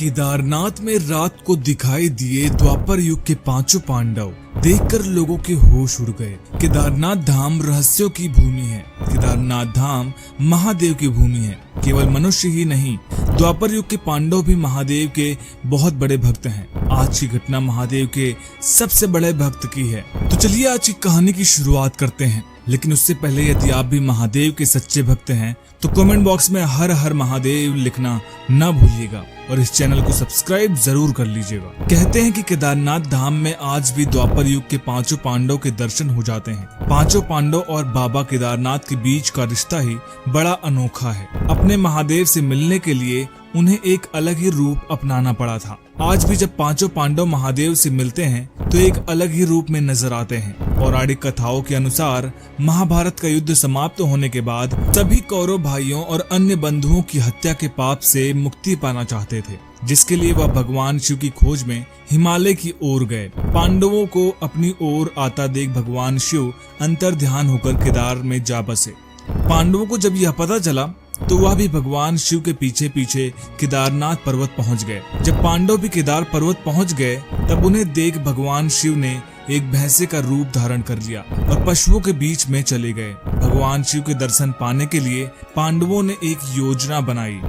केदारनाथ में रात को दिखाई दिए द्वापर युग के पांचों पांडव देखकर लोगों के होश उड़ गए। केदारनाथ धाम रहस्यों की भूमि है। केदारनाथ धाम महादेव की भूमि है। केवल मनुष्य ही नहीं, द्वापर युग के पांडव भी महादेव के बहुत बड़े भक्त हैं। आज की घटना महादेव के सबसे बड़े भक्त की है। तो चलिए आज की कहानी की शुरुआत करते हैं। लेकिन उससे पहले यदि आप भी महादेव के सच्चे भक्त हैं तो कमेंट बॉक्स में हर हर महादेव लिखना ना भूलिएगा और इस चैनल को सब्सक्राइब जरूर कर लीजिएगा। कहते हैं कि केदारनाथ धाम में आज भी द्वापर युग के पांचों पांडव के दर्शन हो जाते हैं। पांचों पांडव और बाबा केदारनाथ के बीच का रिश्ता ही बड़ा अनोखा है। अपने महादेव से मिलने के लिए उन्हें एक अलग ही रूप अपनाना पड़ा था। आज भी जब पांचों पांडव महादेव से मिलते हैं तो एक अलग ही रूप में नजर आते हैं। पौराणिक कथाओं के अनुसार महाभारत का युद्ध समाप्त होने के बाद सभी कौरव भाइयों और अन्य बंधुओं की हत्या के पाप से मुक्ति पाना चाहते थे, जिसके लिए वह भगवान शिव की खोज में हिमालय की ओर गए। पांडवों को अपनी ओर आता देख भगवान शिव अंतर्ध्यान होकर केदार में जा बसे। पांडवों को जब यह पता चला तो वह भी भगवान शिव के पीछे पीछे केदारनाथ पर्वत पहुंच गए। जब पांडव भी केदार पर्वत पहुंच गए तब उन्हें देख भगवान शिव ने एक भैंसे का रूप धारण कर लिया और पशुओं के बीच में चले गए। भगवान शिव के दर्शन पाने के लिए पांडवों ने एक योजना बनाई,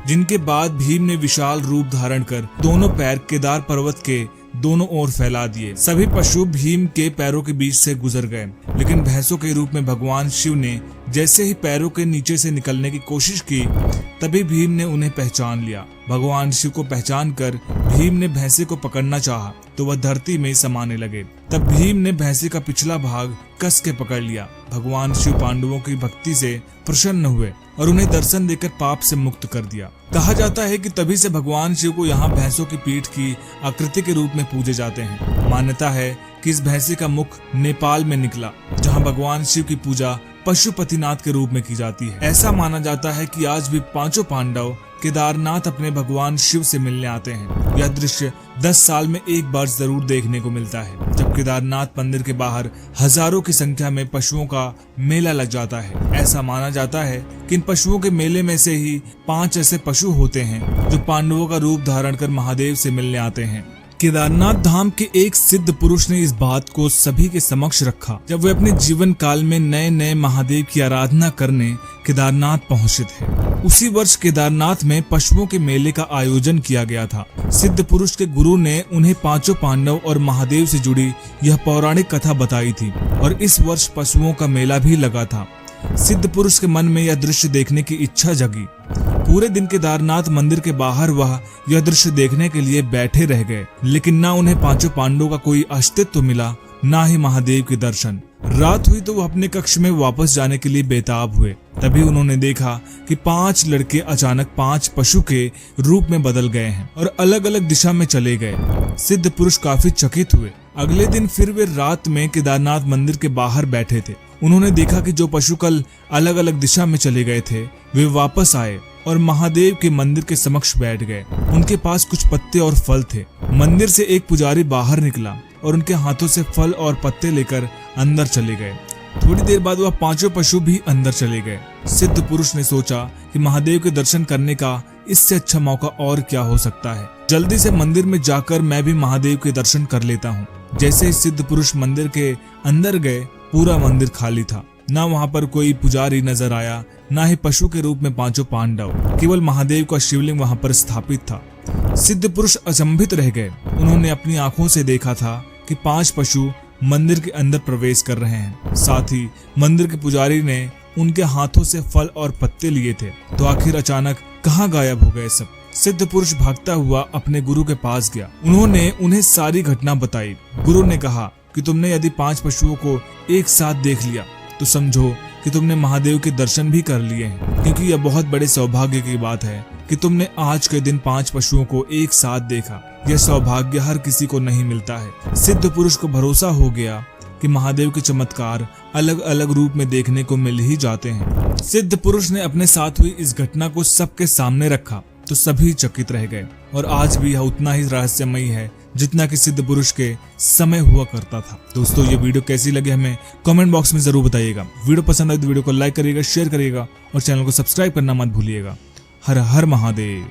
जिनके बाद भीम ने विशाल रूप धारण कर दोनों पैर केदार पर्वत के दोनों ओर फैला दिए। सभी पशु भीम के पैरों के बीच से गुजर गए, लेकिन भैंसों के रूप में भगवान शिव ने जैसे ही पैरों के नीचे से निकलने की कोशिश की तभी भीम ने उन्हें पहचान लिया। भगवान शिव को पहचान कर भीम ने भैंसे को पकड़ना चाहा तो वह धरती में समाने लगे। तब भीम ने भैंसे का पिछला भाग कस के पकड़ लिया। भगवान शिव पांडवों की भक्ति से प्रसन्न हुए और उन्हें दर्शन देकर पाप से मुक्त कर दिया। कहा जाता है कि तभी से भगवान शिव को यहाँ भैंसों की पीठ की आकृति के रूप में पूजे जाते हैं। मान्यता है कि इस भैंसे का मुख नेपाल में निकला, जहाँ भगवान शिव की पूजा पशुपतिनाथ के रूप में की जाती है। ऐसा माना जाता है कि आज भी पांचों पांडव केदारनाथ अपने भगवान शिव से मिलने आते हैं। यह दृश्य 10 साल में एक बार जरूर देखने को मिलता है, जब केदारनाथ मंदिर के बाहर हजारों की संख्या में पशुओं का मेला लग जाता है। ऐसा माना जाता है कि इन पशुओं के मेले में से ही 5 ऐसे पशु होते हैं जो पांडवों का रूप धारण कर महादेव से मिलने आते हैं। केदारनाथ धाम के एक सिद्ध पुरुष ने इस बात को सभी के समक्ष रखा जब वे अपने जीवन काल में नए नए महादेव की आराधना करने केदारनाथ पहुंचे थे। उसी वर्ष केदारनाथ में पशुओं के मेले का आयोजन किया गया था। सिद्ध पुरुष के गुरु ने उन्हें पांचों पांडव और महादेव से जुड़ी यह पौराणिक कथा बताई थी और इस वर्ष पशुओं का मेला भी लगा था। सिद्ध पुरुष के मन में यह दृश्य देखने की इच्छा जगी। पूरे दिन केदारनाथ मंदिर के बाहर वह यह दृश्य देखने के लिए बैठे रह गए, लेकिन ना उन्हें पांचों पांडवों का कोई अस्तित्व मिला, ना ही महादेव के दर्शन। रात हुई तो वह अपने कक्ष में वापस जाने के लिए बेताब हुए। तभी उन्होंने देखा कि 5 लड़के अचानक 5 पशु के रूप में बदल गए हैं और अलग अलग दिशा में चले गए। सिद्ध पुरुष काफी चकित हुए। अगले दिन फिर वे रात में केदारनाथ मंदिर के बाहर बैठे थे। उन्होंने देखा कि जो पशु कल अलग अलग दिशा में चले गए थे वे वापस आए और महादेव के मंदिर के समक्ष बैठ गए। उनके पास कुछ पत्ते और फल थे। मंदिर से एक पुजारी बाहर निकला और उनके हाथों से फल और पत्ते लेकर अंदर चले गए। थोड़ी देर बाद वह पांचों पशु भी अंदर चले गए। सिद्ध पुरुष ने सोचा कि महादेव के दर्शन करने का इससे अच्छा मौका और क्या हो सकता है। जल्दी से मंदिर में जाकर मैं भी महादेव के दर्शन कर लेता हूँ। जैसे ही सिद्ध पुरुष मंदिर के अंदर गए, पूरा मंदिर खाली था। ना वहाँ पर कोई पुजारी नजर आया, ना ही पशु के रूप में पांचों पांडव। केवल महादेव का शिवलिंग वहाँ पर स्थापित था। सिद्ध पुरुष अचंभित रह गए। उन्होंने अपनी आंखों से देखा था कि 5 पशु मंदिर के अंदर प्रवेश कर रहे हैं। साथ ही मंदिर के पुजारी ने उनके हाथों से फल और पत्ते लिए थे। तो आखिर अचानक कहाँ गायब हो गए सब। सिद्ध पुरुष भागता हुआ अपने गुरु के पास गया। उन्होंने उन्हें सारी घटना बताई। गुरु ने कहा कि तुमने यदि 5 पशुओं को एक साथ देख लिया तो समझो कि तुमने महादेव के दर्शन भी कर लिए हैं, क्योंकि यह बहुत बड़े सौभाग्य की बात है कि तुमने आज के दिन 5 पशुओं को एक साथ देखा। यह सौभाग्य हर किसी को नहीं मिलता है। सिद्ध पुरुष को भरोसा हो गया कि महादेव के चमत्कार अलग अलग रूप में देखने को मिल ही जाते हैं। सिद्ध पुरुष ने अपने साथ हुई इस घटना को सबके सामने रखा तो सभी चकित रह गए। और आज भी यह उतना ही रहस्यमयी है जितना कि सिद्ध पुरुष के समय हुआ करता था। दोस्तों ये वीडियो कैसी लगी हमें कमेंट बॉक्स में जरूर बताइएगा। वीडियो पसंद आए तो वीडियो को लाइक करिएगा, शेयर करिएगा और चैनल को सब्सक्राइब करना मत भूलिएगा। हर हर महादेव।